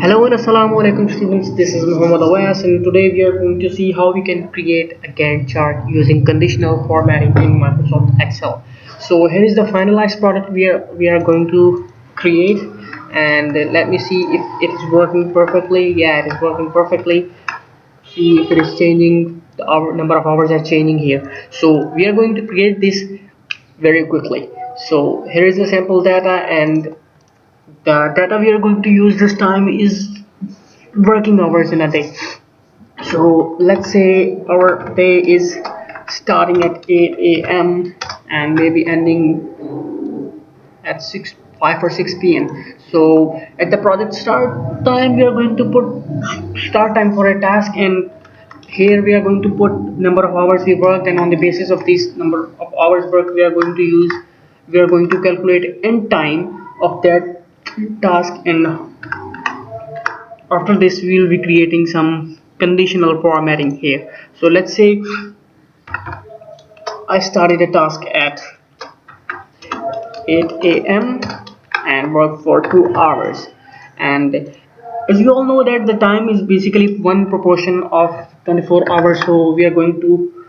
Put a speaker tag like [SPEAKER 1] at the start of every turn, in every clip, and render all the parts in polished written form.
[SPEAKER 1] Hello and assalamu alaikum students, this is Muhammad Awais and today we are going to see how we can create a Gantt chart using conditional formatting in Microsoft Excel. So here is the finalized product we are going to create, and let me see if it is working perfectly. Yeah, it is working perfectly. See if it is changing, the hour, number of hours are changing here. So we are going to create this very quickly. So here is the sample data, and the data we are going to use this time is working hours in a day. So let's say our day is starting at 8 a.m. and maybe ending at 6 5 or 6 p.m. So at the project start time we are going to put start time for a task, and here we are going to put number of hours we worked, and on the basis of this number of hours worked we are going to calculate end time of that task. And after this we will be creating some conditional formatting here. So let's say I started a task at 8 a.m. and worked for 2 hours, and as you all know that the time is basically one proportion of 24 hours, so we are going to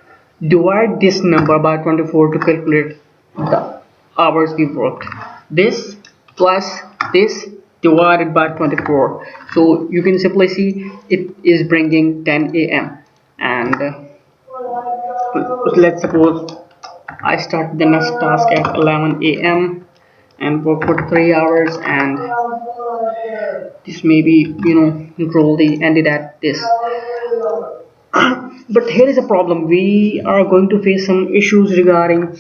[SPEAKER 1] divide this number by 24 to calculate the hours we worked. This plus this divided by 24, so you can simply see it is bringing 10 a.m. and let's suppose I start the next task at 11 a.m. and work for 3 hours, and this may be control the ended at this. But here is a problem. We are going to face some issues regarding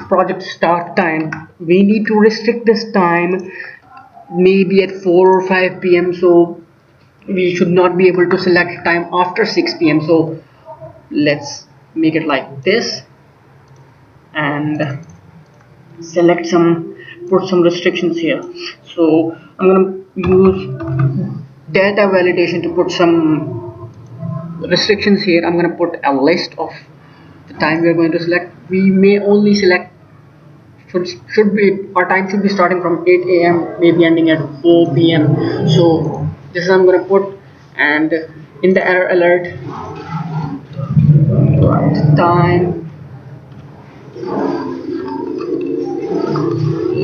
[SPEAKER 1] project start time. We need to restrict this time maybe at 4 or 5 p.m. So we should not be able to select time after 6 p.m. So let's make it like this and select some, put some restrictions here. So I'm gonna use data validation to put some restrictions here. I'm going to put a list of the time we are going to select. We may only select, should be, our time should be starting from 8 a.m. maybe ending at 4 p.m. So this is I'm going to put, and in the error alert write time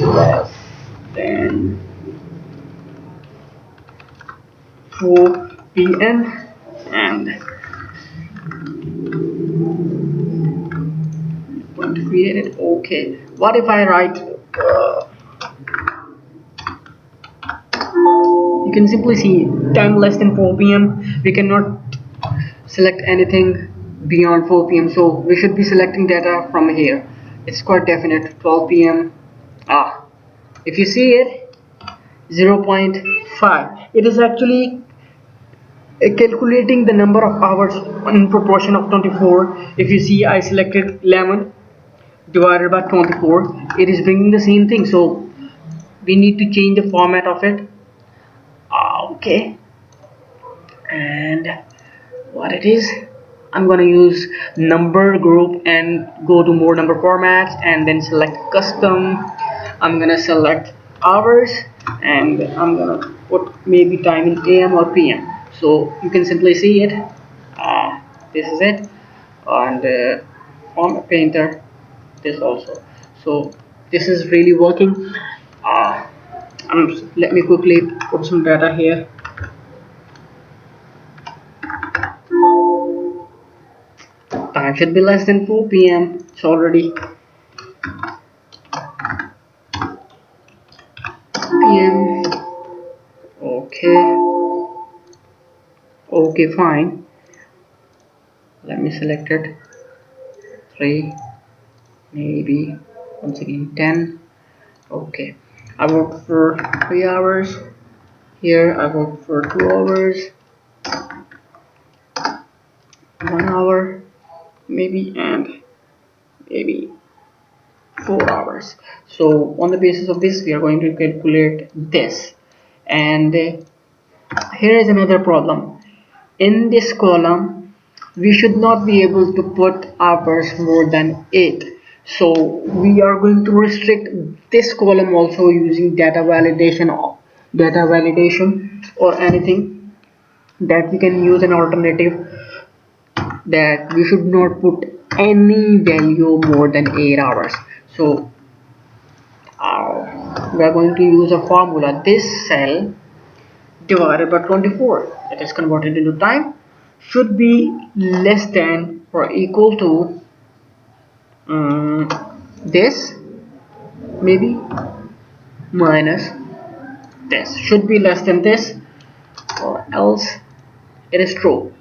[SPEAKER 1] less than 4 p.m. and going to create it. Okay, what if I write you can simply see time less than 4 p.m. we cannot select anything beyond 4 p.m. so we should be selecting data from here. It's quite definite. 12 p.m. If you see it, 0.5, it is actually calculating the number of hours in proportion of 24. If you see, I selected 11 divided by 24, it is bringing the same thing, so we need to change the format of it. Okay, and what it is, I'm gonna use number group and go to more number formats and then select custom. I'm gonna select hours and I'm gonna put maybe time in AM or PM, so you can simply see it. This is it, and on painter this also. So this is really working. Let me quickly put some data here. Time should be less than 4 p.m. It's already p.m. Okay, fine. Let me select it. 3, maybe once again 10. Okay, I worked for 3 hours. Here I worked for 2 hours, 1 hour maybe, and maybe 4 hours. So on the basis of this we are going to calculate this. And here is another problem. In this column we should not be able to put hours more than 8, so we are going to restrict this column also using data validation data validation or anything, that we can use an alternative that we should not put any value more than 8 hours. So we are going to use a formula. This cell divided by 24, that is converted into time, should be less than or equal to this, maybe minus this, should be less than this, or else it is true.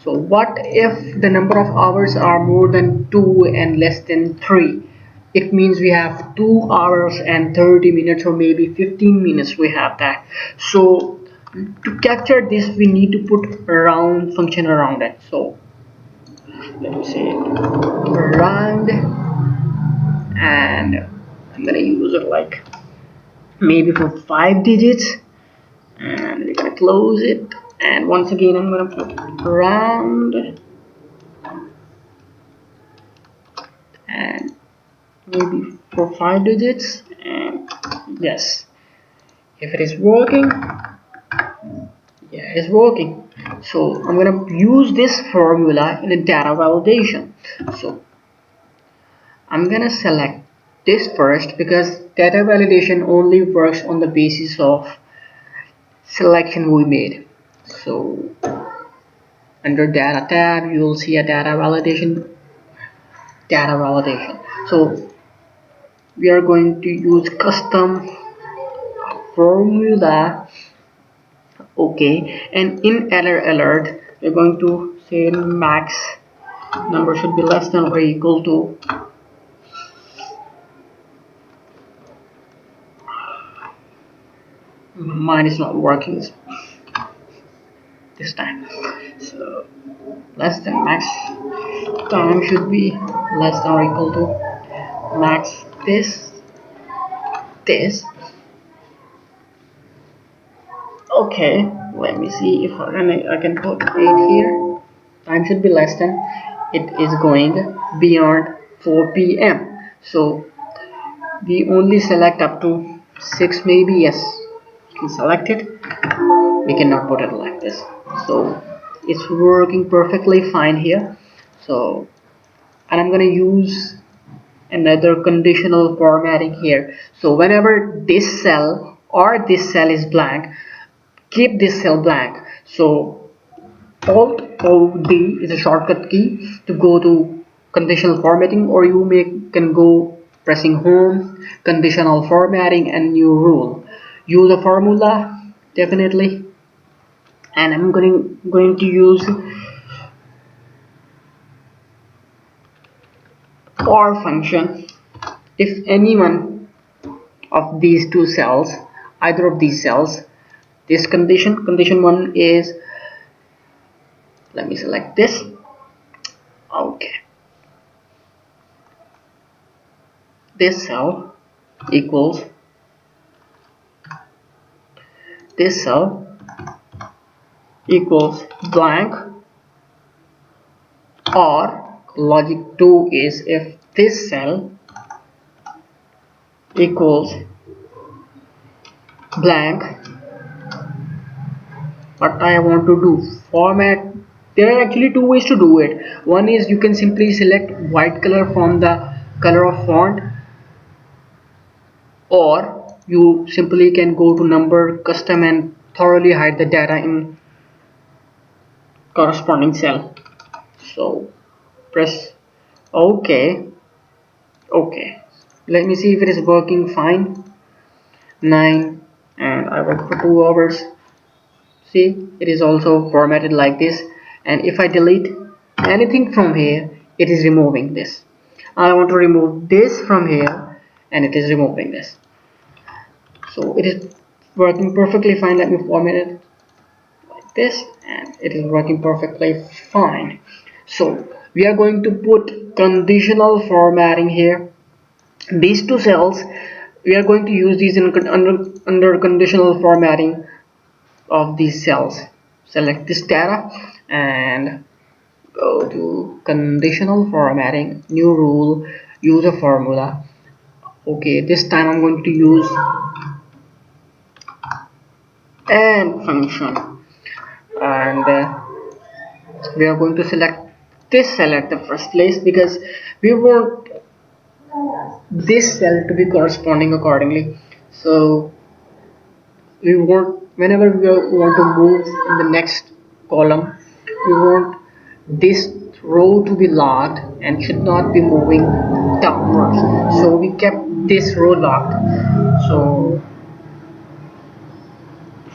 [SPEAKER 1] So what if the number of hours are more than 2 and less than 3? It means we have 2 hours and 30 minutes, or maybe 15 minutes we have that. So to capture this, we need to put a round function around it. So let me say round, and I'm gonna use it like maybe for 5 digits, and we're gonna close it, and once again I'm gonna put round, and maybe for 5 digits, and yes, if it is working, yeah, it's working. So I'm gonna use this formula in a data validation. So I'm gonna select this first, because data validation only works on the basis of selection we made. So under data tab you will see a data validation. So we are going to use custom formula. Okay, and in error alert we're going to say max number should be less than or equal to mine is not working this time. So less than max time should be less than or equal to max this. Okay, let me see if I can put 8 here. Time should be less than, it is going beyond 4 p.m. So we only select up to 6, maybe. Yes, you can select it. We cannot put it like this. So it's working perfectly fine here. So, and I'm gonna use another conditional formatting here. So whenever this cell or this cell is blank, keep this cell blank. So Alt O D is a shortcut key to go to conditional formatting, or you can go pressing home, conditional formatting, and new rule. Use a formula definitely, and I'm going to use or function if any one of these two cells, either of these cells, this condition 1 is, let me select this. Okay, this cell equals this cell equals blank, or logic 2 is if this cell equals blank. What I want to do, format, there are actually two ways to do it. One is you can simply select white color from the color of font, or you simply can go to number custom and thoroughly hide the data in corresponding cell. So press OK. Okay, let me see if it is working fine. 9, and I work for 2 hours. See, it is also formatted like this, and if I delete anything from here, it is removing this. I want to remove this from here, and it is removing this. So it is working perfectly fine. Let me format it like this, and it is working perfectly fine. So we are going to put conditional formatting here. These two cells, we are going to use these under conditional formatting of these cells. Select this data and go to conditional formatting, new rule, use a formula. Okay, this time I'm going to use and function, and we are going to select this cell at the first place because we want this cell to be corresponding accordingly. So we want, whenever we want to move in the next column, we want this row to be locked and should not be moving downwards, so we kept this row locked. So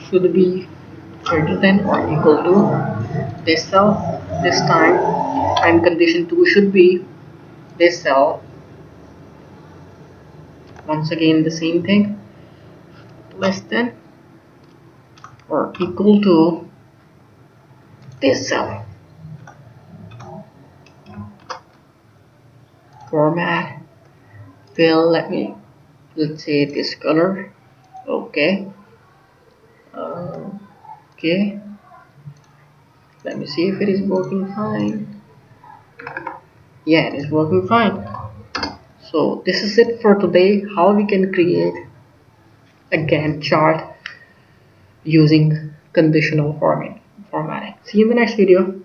[SPEAKER 1] should be greater than or equal to this cell this time, and condition 2 should be this cell, once again the same thing, less than or equal to this cell. Format, fill, let's say this color. Okay. Okay, let me see if it is working fine. Yeah, it is working fine. So this is it for today, how we can create a Gantt chart using conditional formatting. See you in the next video.